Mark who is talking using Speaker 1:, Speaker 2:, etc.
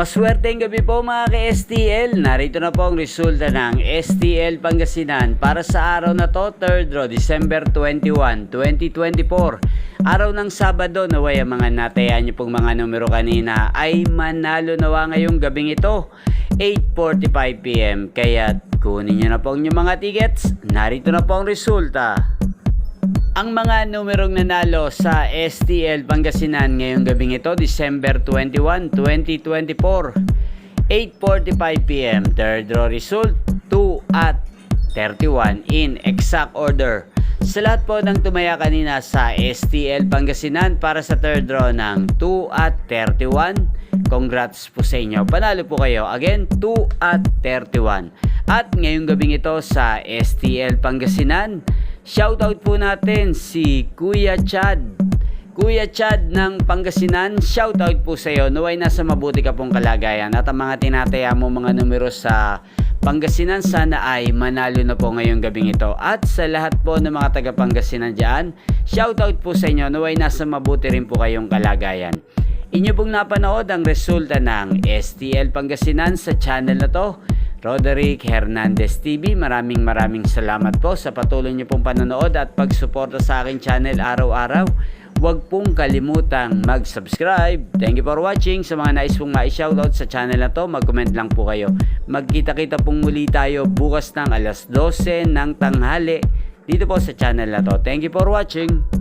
Speaker 1: Maswerteng gabi po mga ka-STL. Narito na po ang resulta ng STL Pangasinan para sa araw na to, 3rd draw, December 21, 2024. Araw ng Sabado, naway ang mga natayaan niyo pong mga numero kanina ay manalo nawa ngayong gabing ito, 8:45 PM. Kaya kunin niyo na po ang inyong mga tickets. Narito na po ang resulta. Ang mga numerong nanalo sa STL Pangasinan ngayong gabing ito, December 21, 2024, 8:45 PM. Third draw result, 2 at 31 in exact order. Sa lahat po ng tumaya kanina sa STL Pangasinan para sa third draw ng 2 at 31, congrats po sa inyo. Panalo po kayo. Again, 2 at 31. At ngayong gabing ito sa STL Pangasinan, shoutout po natin si Kuya Chad. Kuya Chad ng Pangasinan, shoutout po sa iyo. Naway nasa mabuti ka pong kalagayan. At ang mga tinataya mo mga numero sa Pangasinan, sana ay manalo na po ngayong gabing ito. At sa lahat po ng mga taga Pangasinan dyan, shoutout po sa inyo. Naway nasa mabuti rin po kayong kalagayan. Inyo pong napanood ang resulta ng STL Pangasinan sa channel na to, Roderick Hernandez TV. Maraming salamat po sa patuloy niyo pong panonood at pagsuporta sa aking channel araw-araw. Huwag pong kalimutang mag-subscribe. Thank you for watching. Sa mga nais pong ma-shoutout sa channel na to, mag-comment lang po kayo. Magkita-kita pong muli tayo bukas ng alas 12 ng tanghali dito po sa channel na to. Thank you for watching.